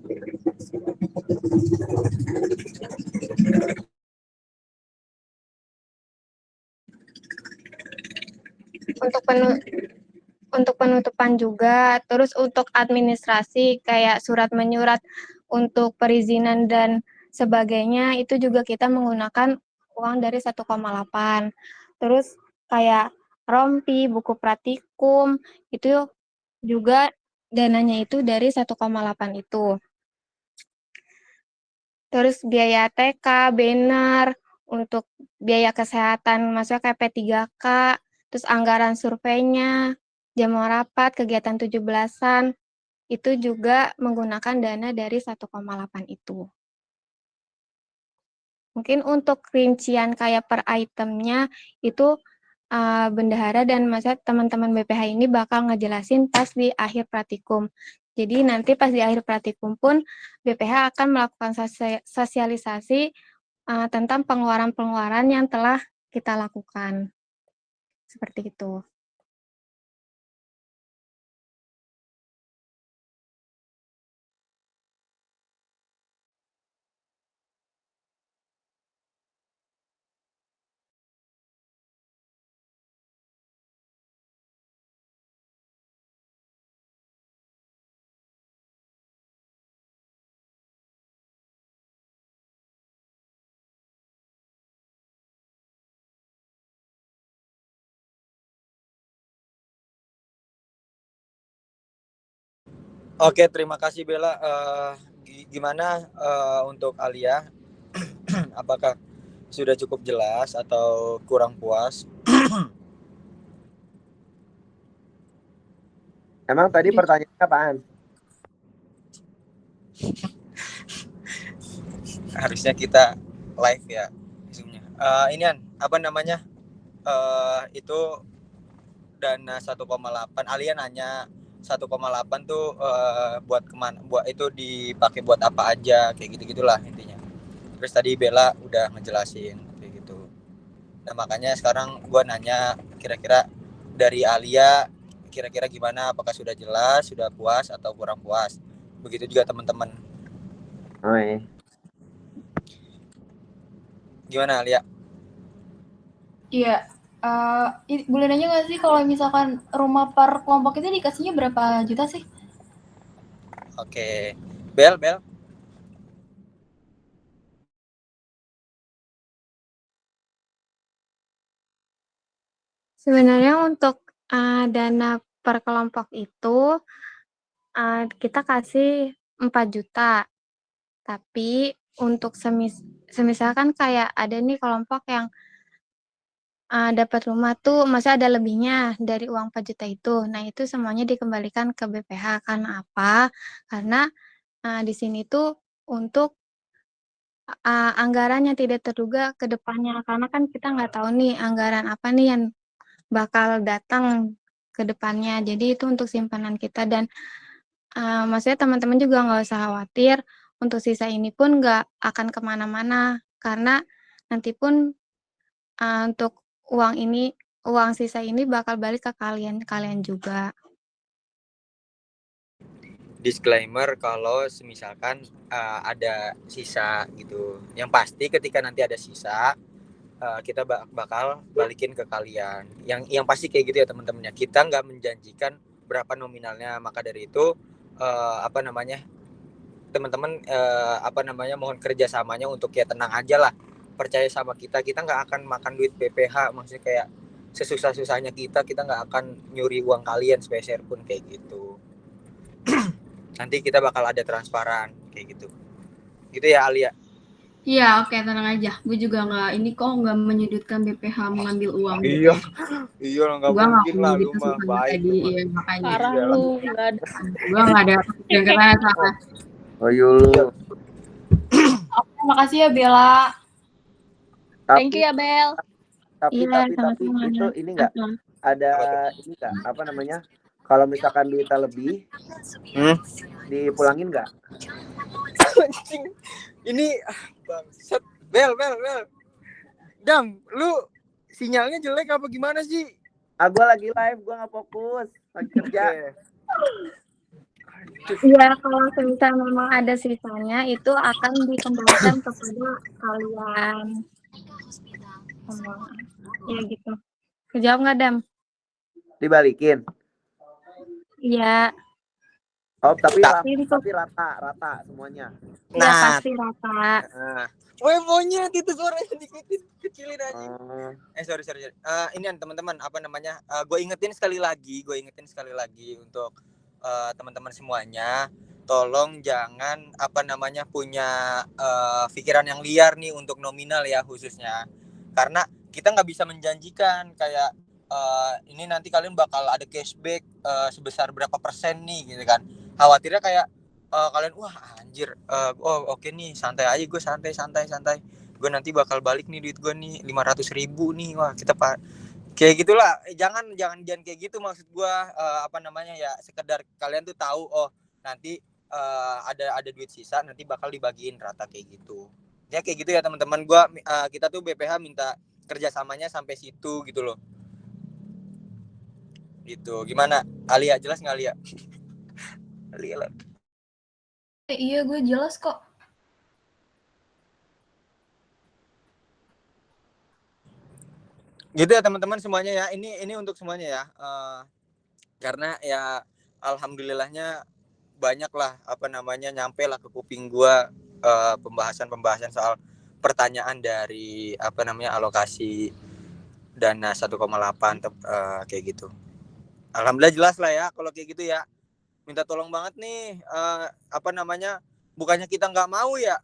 [SPEAKER 10] Untuk penutupan juga, terus untuk administrasi kayak surat menyurat untuk perizinan dan sebagainya itu juga kita menggunakan uang dari 1,8. Terus kayak rompi, buku praktikum itu juga dananya itu dari 1,8 itu. Terus biaya TK, banner, untuk biaya kesehatan maksudnya kayak P3K, terus anggaran surveinya, jadwal rapat, kegiatan 17-an, itu juga menggunakan dana dari 1,8 itu. Mungkin untuk rincian kayak per itemnya itu bendahara dan teman-teman BPH ini bakal ngejelasin pas di akhir praktikum. Jadi nanti pas di akhir praktikum pun BPH akan melakukan sosialisasi tentang pengeluaran-pengeluaran yang telah kita lakukan. Seperti itu.
[SPEAKER 8] Oke, terima kasih Bella. Gimana untuk Alia? Apakah sudah cukup jelas atau kurang puas?
[SPEAKER 13] Emang tadi pertanyaannya apaan?
[SPEAKER 8] Harusnya kita live ya Zoom-nya. Inian, apa namanya? Itu dana 1,8. Alia nanya 1,8 tuh buat kemana? Buat itu dipakai buat apa aja? Kayak gitu-gitulah intinya. Terus tadi Bella udah ngejelasin kayak gitu. Nah makanya sekarang gua nanya kira-kira dari Alia kira-kira gimana? Apakah sudah jelas, sudah puas atau kurang puas? Begitu juga teman-teman.
[SPEAKER 13] Oh, iya.
[SPEAKER 8] Gimana Alia?
[SPEAKER 11] Iya. Boleh nanya nggak sih kalau misalkan rumah per kelompok itu dikasihnya berapa juta sih?
[SPEAKER 8] Oke. Bel.
[SPEAKER 10] Sebenarnya untuk dana per kelompok itu kita kasih 4 juta. Tapi untuk semisal kan kayak ada nih kelompok yang dapat rumah tuh masih ada lebihnya dari uang 4 juta itu. Nah, itu semuanya dikembalikan ke BPH. Karena apa? Karena di sini tuh untuk anggaran yang tidak terduga ke depannya. Karena kan kita nggak tahu nih anggaran apa nih yang bakal datang ke depannya. Jadi itu untuk simpanan kita dan maksudnya teman-teman juga nggak usah khawatir. Untuk sisa ini pun nggak akan kemana-mana. Karena nanti pun untuk uang sisa ini bakal balik ke kalian juga.
[SPEAKER 8] Disclaimer kalau misalkan ada sisa gitu. Yang pasti ketika nanti ada sisa kita bakal balikin ke kalian. Yang pasti kayak gitu ya teman-teman ya. Kita nggak menjanjikan berapa nominalnya. Maka dari itu teman-teman mohon kerjasamanya untuk ya tenang aja lah. Percaya sama kita nggak akan makan duit BPH. Maksudnya kayak sesusah-susahnya kita nggak akan nyuri uang kalian sepeser pun kayak gitu. Nanti kita bakal ada transparan kayak gitu ya Alia.
[SPEAKER 11] Iya, oke, tenang aja. Gue juga nggak menyudutkan BPH mengambil uang.
[SPEAKER 8] Iya nggak mungkin lah lu mah baik.
[SPEAKER 11] Iya, makanya.
[SPEAKER 7] Parah lu, nggak ada.
[SPEAKER 11] Gue nggak ada yang kena salah.
[SPEAKER 13] Oh yulu.
[SPEAKER 11] Oke, makasih ya Bella.
[SPEAKER 7] Thank you ya Bel.
[SPEAKER 13] Tapi itu ini enggak ada ini enggak apa namanya? Kalau misalkan duitnya lebih dipulangin enggak?
[SPEAKER 8] Ini bangsat. Bel. Dam, lu sinyalnya jelek apa gimana sih?
[SPEAKER 13] Gue lagi live, gue nggak fokus, lagi kerja.
[SPEAKER 10] Iya, kalau misalnya memang ada sisanya itu akan dikembalikan kepada kalian. Ya gitu. Kejawab nggak, Dam?
[SPEAKER 13] Dibalikin.
[SPEAKER 10] Iya.
[SPEAKER 13] Oh, tapi rata semuanya.
[SPEAKER 10] Iya, pasti rata.
[SPEAKER 8] Woi, monyet itu suaranya kecilin aja. Sorry. Ini teman-teman gue ingetin sekali lagi untuk teman-teman semuanya, tolong jangan punya pikiran yang liar nih untuk nominal ya khususnya, karena kita nggak bisa menjanjikan kayak ini nanti kalian bakal ada cashback sebesar berapa persen nih gitu kan. Khawatirnya kayak kalian wah anjir, oh oke nih santai aja, gue santai, gue nanti bakal balik nih duit gue nih 500.000 nih, wah kita kayak gitulah. Jangan kayak gitu, maksud gue apa namanya ya, sekedar kalian tuh tahu oh nanti ada duit sisa nanti bakal dibagiin rata kayak gitu ya, kayak gitu ya teman-teman. Kita tuh BPH minta kerjasamanya sampai situ gitu loh. Gitu gimana Alia, jelas nggak Alia? Alia.
[SPEAKER 11] Iya, gue jelas kok.
[SPEAKER 8] Gitu ya teman-teman semuanya ya. Ini untuk semuanya ya. Karena ya alhamdulillahnya banyak lah apa namanya nyampe lah ke kuping gua pembahasan soal pertanyaan dari apa namanya alokasi dana 1,8 kayak gitu. Alhamdulillah jelas lah ya kalau kayak gitu ya. Minta tolong banget nih apa namanya, bukannya kita nggak mau ya,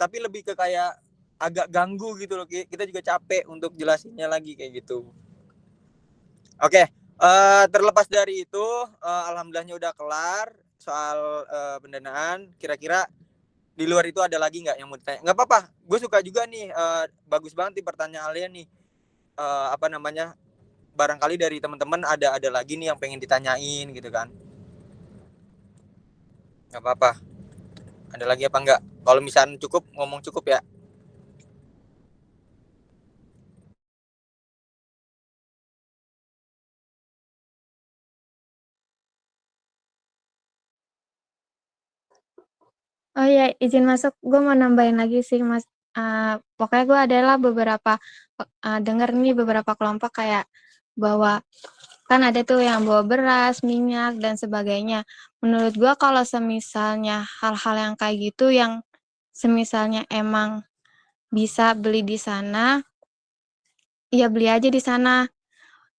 [SPEAKER 8] tapi lebih ke kayak agak ganggu gitu loh. Kita juga capek untuk jelasinnya lagi kayak gitu. Oke, terlepas dari itu, alhamdulillahnya udah kelar soal pendanaan. Kira-kira di luar itu ada lagi nggak yang mau ditanya? Nggak apa-apa, gue suka juga nih, bagus banget nih pertanyaan kalian nih. Apa namanya, barangkali dari teman-teman ada lagi nih yang pengen ditanyain gitu kan? Nggak apa-apa. Ada lagi apa enggak? Kalau misalnya cukup, ngomong cukup ya.
[SPEAKER 10] Oh iya, izin masuk. Gue mau nambahin lagi sih, Mas. Pokoknya gue adalah beberapa denger nih beberapa kelompok kayak bawa, kan ada tuh yang bawa beras, minyak dan sebagainya. Menurut gue kalau semisalnya hal-hal yang kayak gitu yang semisalnya emang bisa beli di sana, ya beli aja di sana.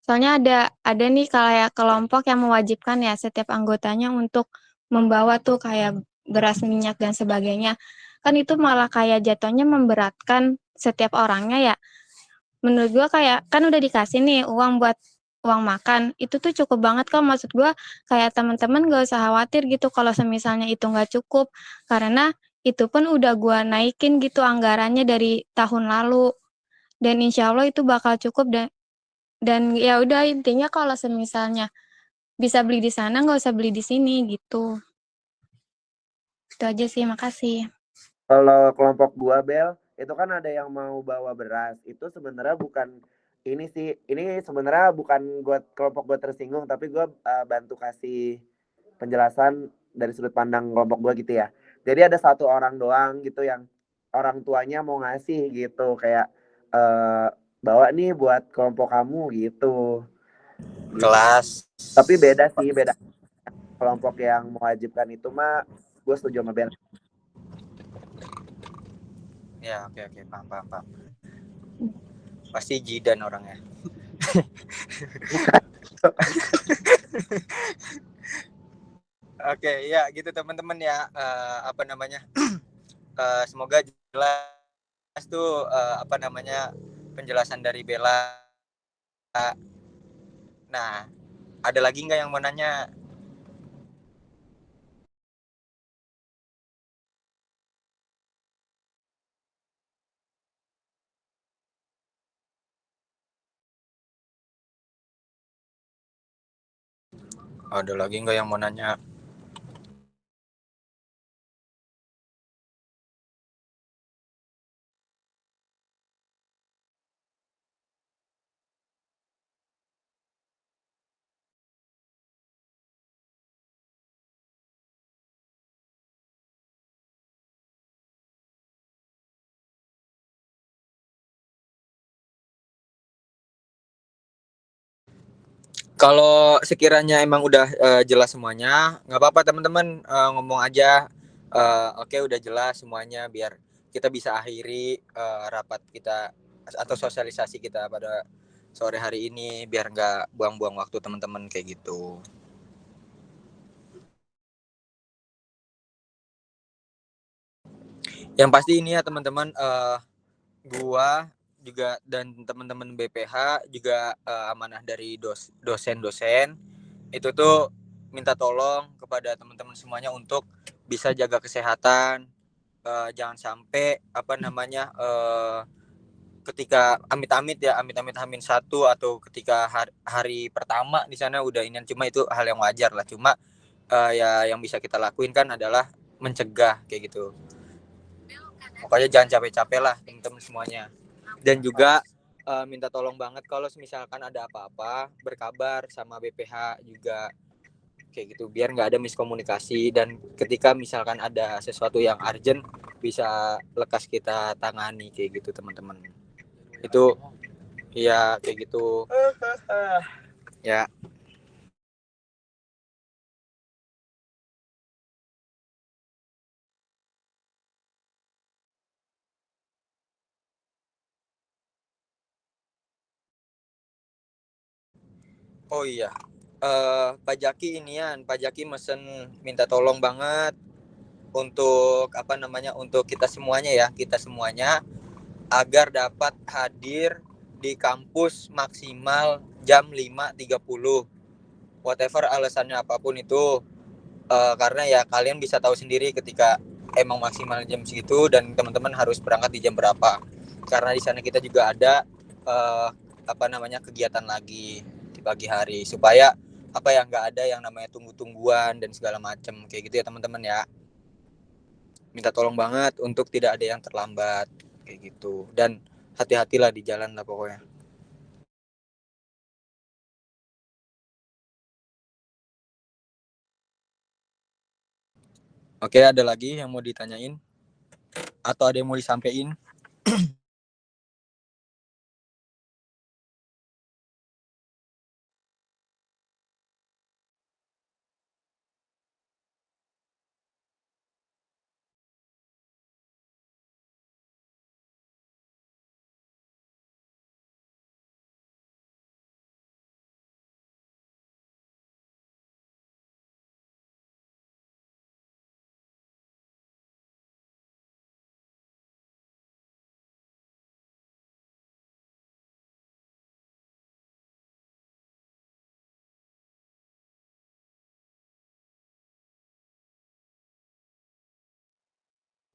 [SPEAKER 10] Soalnya ada nih kayak kelompok yang mewajibkan ya setiap anggotanya untuk membawa tuh kayak beras, minyak dan sebagainya. Kan itu malah kayak jatuhnya memberatkan setiap orangnya ya. Menurut gua kayak kan udah dikasih nih uang buat uang makan, itu tuh cukup banget kok. Maksud gua kayak teman-teman gak usah khawatir gitu kalau semisalnya itu nggak cukup, karena itu pun udah gua naikin gitu anggarannya dari tahun lalu, dan insya Allah itu bakal cukup. Dan ya udah intinya kalau semisalnya bisa beli di sana nggak usah beli di sini gitu. Itu aja sih, makasih.
[SPEAKER 13] Kalau kelompok gua Bel, itu kan ada yang mau bawa beras. Itu sebenarnya bukan ini sih, ini sebenarnya bukan gua kelompok gua tersinggung, tapi gua bantu kasih penjelasan dari sudut pandang kelompok gua gitu ya. Jadi ada satu orang doang gitu yang orang tuanya mau ngasih gitu, kayak bawa nih buat kelompok kamu gitu.
[SPEAKER 8] Kelas.
[SPEAKER 13] Tapi beda sih, beda. Kelompok yang mewajibkan itu mah gue setuju sama Bel.
[SPEAKER 8] Ya, oke, paham. Pasti jidan orangnya. Oke, ya gitu teman-teman ya. Apa namanya? Semoga jelas tuh apa namanya penjelasan dari Bella. Nah, ada lagi nggak yang mau nanya? Ada lagi nggak yang mau nanya? Kalau sekiranya emang udah jelas semuanya, nggak apa-apa teman-teman, ngomong aja. Oke, udah jelas semuanya, biar kita bisa akhiri rapat kita atau sosialisasi kita pada sore hari ini, biar nggak buang-buang waktu teman-teman kayak gitu. Yang pasti ini ya teman-teman, gua juga dan teman-teman BPH juga amanah dari dosen-dosen itu tuh minta tolong kepada teman-teman semuanya untuk bisa jaga kesehatan, jangan sampai ketika amit-amit Hamin satu atau ketika hari pertama di sana udah ini, cuma itu hal yang wajar lah, cuma ya yang bisa kita lakuin kan adalah mencegah kayak gitu. Pokoknya jangan capek-capek lah teman-teman semuanya. Dan juga minta tolong banget kalau misalkan ada apa-apa berkabar sama BPH juga kayak gitu, biar nggak ada miskomunikasi, dan ketika misalkan ada sesuatu yang urgent bisa lekas kita tangani kayak gitu teman-teman. Itu ya kayak gitu ya. Oh iya, Pak Jaki mesen minta tolong banget untuk untuk kita semuanya agar dapat hadir di kampus maksimal jam 5.30, whatever alasannya apapun itu, karena ya kalian bisa tahu sendiri ketika emang maksimal jam segitu dan teman-teman harus berangkat di jam berapa, karena di sana kita juga ada kegiatan lagi di pagi hari, supaya nggak ada yang namanya tunggu-tungguan dan segala macam kayak gitu ya teman-teman ya. Minta tolong banget untuk tidak ada yang terlambat kayak gitu, dan hati-hatilah di jalan lah pokoknya. Oke, ada lagi yang mau ditanyain atau ada yang mau disampaikan?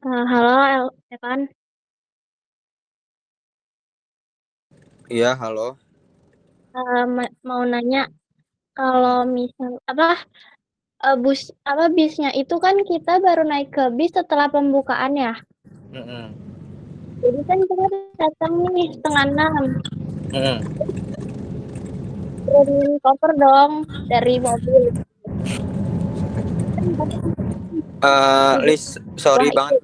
[SPEAKER 10] Halo, Evan.
[SPEAKER 8] Iya, halo.
[SPEAKER 10] Mau nanya, kalau misal bisnya itu kan kita baru naik ke bis setelah pembukaan ya. Jadi kan kita datang nih 5:30. Turunin koper dong dari mobil.
[SPEAKER 8] Sorry banget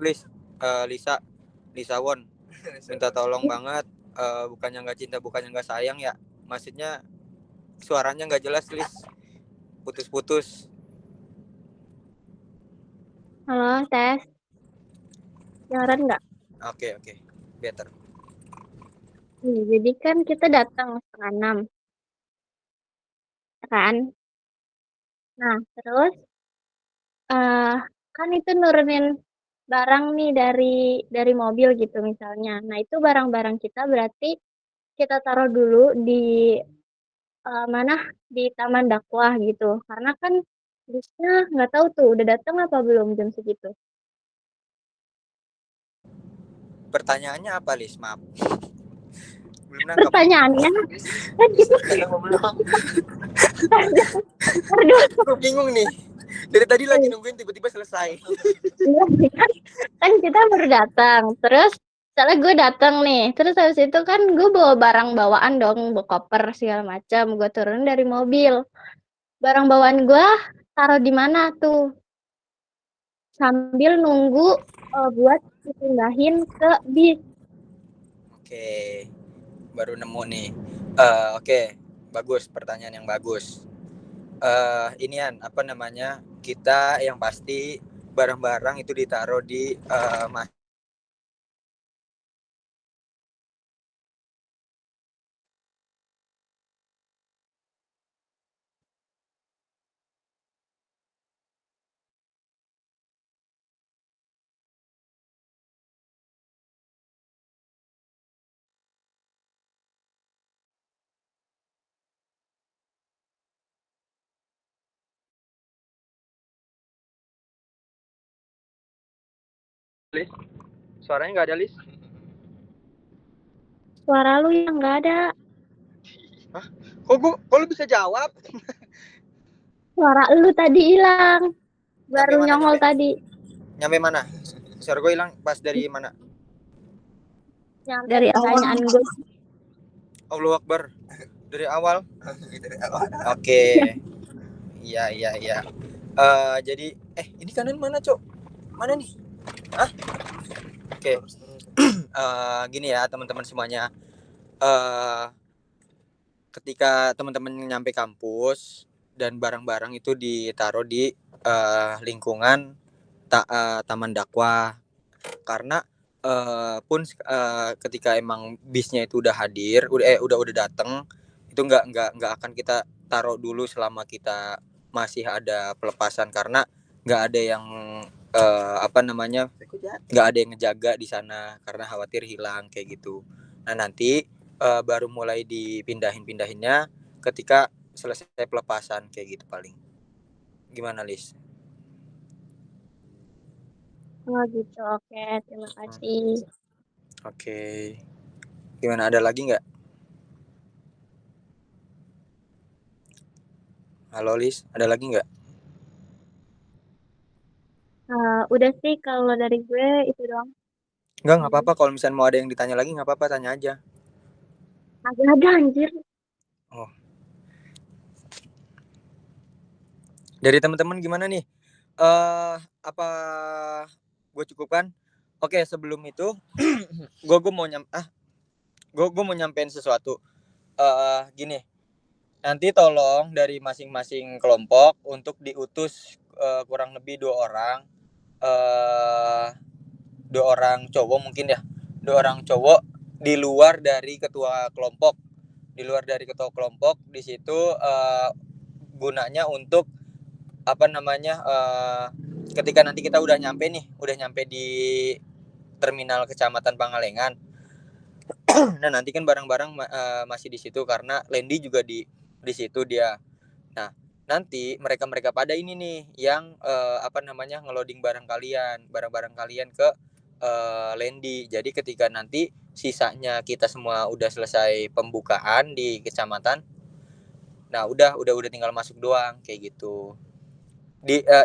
[SPEAKER 8] Lisa Won, minta tolong banget, bukannya nggak cinta, bukannya nggak sayang ya, maksudnya suaranya nggak jelas, putus-putus.
[SPEAKER 10] Halo, tes. Dengeran nggak?
[SPEAKER 8] Oke, better.
[SPEAKER 10] Jadi kan kita datang 5:30, kan? Nah, terus kan itu nurunin barang nih dari mobil gitu misalnya. Nah, itu barang-barang kita berarti kita taruh dulu di mana? Di Taman Dakwah gitu. Karena kan busnya nggak tahu tuh udah datang apa belum jam segitu.
[SPEAKER 8] Pertanyaannya apa, Lis? Maaf. Belum nangkap.
[SPEAKER 10] Pertanyaannya kan kita
[SPEAKER 8] Aku bingung nih. Dari tadi lagi nungguin tiba-tiba selesai.
[SPEAKER 10] kan kita baru datang. Terus misalnya gue datang nih. Terus habis itu kan gue bawa barang bawaan dong, bawa koper segala macam. Gue turun dari mobil. Barang bawaan gue taruh di mana tuh? Sambil nunggu buat dipindahin ke bis.
[SPEAKER 8] Oke, baru nemu nih. Oke, bagus, pertanyaan yang bagus. Inian kita yang pasti barang-barang itu ditaruh di Lis? Suaranya nggak ada, Lis?
[SPEAKER 10] Suara lu yang nggak ada.
[SPEAKER 8] Kok lu bisa jawab?
[SPEAKER 10] Suara lu tadi hilang. Baru
[SPEAKER 8] Nyampe mana,
[SPEAKER 10] nyongol tadi.
[SPEAKER 8] Nyampe mana? Suara gue hilang pas dari mana?
[SPEAKER 10] Dari pertanyaan gue.
[SPEAKER 8] Allahu Akbar. Dari awal. Oke. Iya. Jadi ini kanan mana, Cok? Mana nih? Oke. Gini ya, teman-teman semuanya. Ketika teman-teman nyampe kampus dan barang-barang itu ditaruh di lingkungan taman dakwah, karena ketika emang bisnya itu udah hadir, udah datang, itu nggak akan kita taruh dulu selama kita masih ada pelepasan, karena nggak ada yang nggak ada yang ngejaga di sana karena khawatir hilang kayak gitu. Nah nanti baru mulai dipindahinnya ketika selesai pelepasan kayak gitu paling. Gimana, Lis?
[SPEAKER 10] Oh gitu, oke. Terima kasih.
[SPEAKER 8] Oke. Gimana, ada lagi nggak? Halo, Lis, ada lagi nggak?
[SPEAKER 10] Udah sih kalau dari gue itu doang.
[SPEAKER 8] Nggak apa-apa. Kalau misalnya mau ada yang ditanya lagi nggak apa-apa, tanya aja.
[SPEAKER 10] Agak ada anjir.
[SPEAKER 8] Oh. Dari teman-teman gimana nih? Apa gue cukupkan? Oke, sebelum itu gue mau nyampein sesuatu. Gini, nanti tolong dari masing-masing kelompok untuk diutus kurang lebih 2 orang, 2 orang cowok mungkin ya, 2 orang cowok di luar dari ketua kelompok. Di situ gunanya untuk ketika nanti kita udah nyampe di terminal Kecamatan Pangalengan. Nah nanti kan barang-barang masih di situ karena Lendi juga di situ dia. Nah nanti mereka pada ini nih yang ngeloading barang-barang kalian ke Lendi. Jadi ketika nanti sisanya kita semua udah selesai pembukaan di kecamatan, nah udah tinggal masuk doang kayak gitu.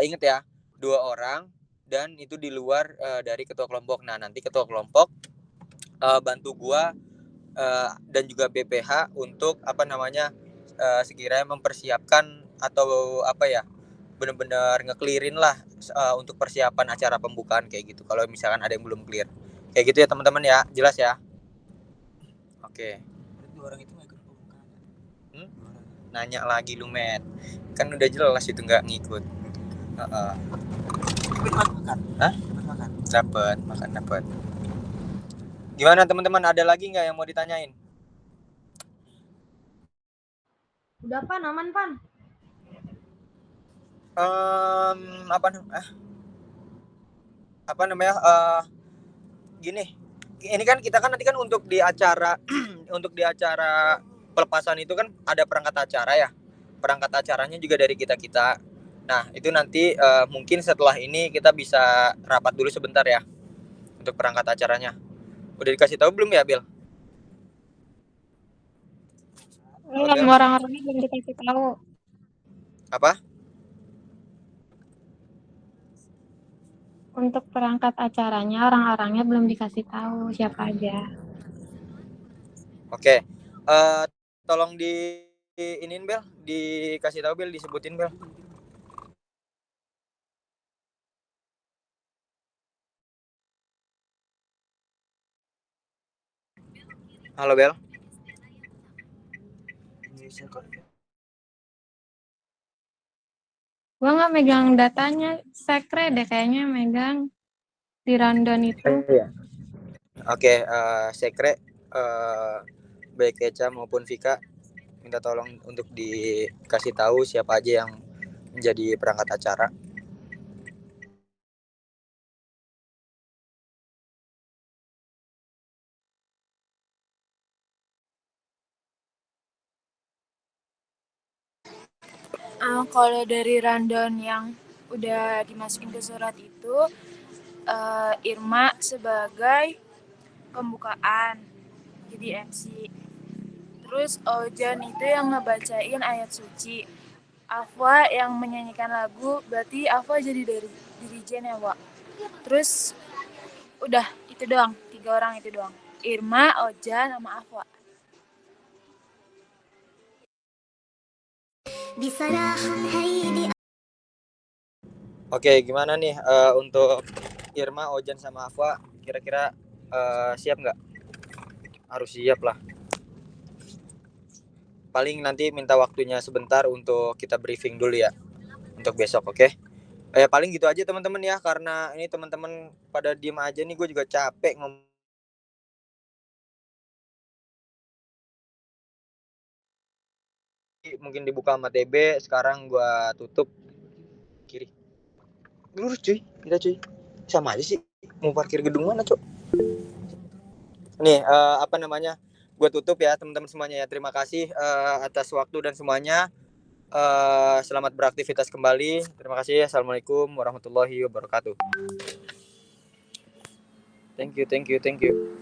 [SPEAKER 8] Ingat ya, 2 orang dan itu di luar dari ketua kelompok. Nah nanti ketua kelompok bantu gua dan juga BPH untuk sekiranya mempersiapkan atau benar-benar ngeclearin lah untuk persiapan acara pembukaan kayak gitu. Kalau misalkan ada yang belum clear kayak gitu ya teman-teman ya, jelas ya. Oke. Orang itu ikut pembukaan. Nanya lagi lu, Met. Kan udah jelas itu nggak ngikut. Dapat makan. Gimana teman-teman, ada lagi nggak yang mau ditanyain?
[SPEAKER 7] Udah Pan, aman Pan.
[SPEAKER 8] Gini, ini kan kita kan nanti kan untuk di acara pelepasan itu kan ada perangkat acara ya. Perangkat acaranya juga dari kita. Nah itu nanti mungkin setelah ini kita bisa rapat dulu sebentar ya untuk perangkat acaranya. Udah dikasih tahu belum ya, Bil?
[SPEAKER 10] Belum, orang-orangnya belum dikasih tahu.
[SPEAKER 8] Apa?
[SPEAKER 10] Untuk perangkat acaranya, orang-orangnya belum dikasih tahu siapa aja.
[SPEAKER 8] Oke. Tolong iniin, Bel, dikasih tahu, Bel, disebutin, Bel. Halo, Bel.
[SPEAKER 10] Gua nggak megang datanya, Sekre deh kayaknya megang di rundown itu.
[SPEAKER 8] Oke, Sekre, baik Eca maupun Vika, minta tolong untuk dikasih tahu siapa aja yang menjadi perangkat acara.
[SPEAKER 12] Kalau dari rundown yang udah dimasukin ke surat itu, Irma sebagai pembukaan, jadi MC. Terus Ojan itu yang ngebacain ayat suci. Afwa yang menyanyikan lagu, berarti Afwa jadi dari dirijen ya, Wak. Terus udah itu doang, 3 orang itu doang. Irma, Ojan, sama Afwa.
[SPEAKER 8] Oke, gimana nih untuk Irma, Ojan, sama Afwa? Kira-kira siap nggak? Harus siap lah. Paling nanti minta waktunya sebentar untuk kita briefing dulu ya untuk besok, oke? Paling gitu aja teman-teman ya, karena ini teman-teman pada diem aja nih, gue juga capek ngomong. Mungkin dibuka sama TB, sekarang gue tutup kiri. Lurus cuy, kita cuy. Sama aja sih, mau parkir gedung mana cok? Nih, apa namanya? Gue tutup ya teman-teman semuanya ya. Terima kasih atas waktu dan semuanya. Selamat beraktivitas kembali. Terima kasih. Assalamualaikum warahmatullahi wabarakatuh. Thank you.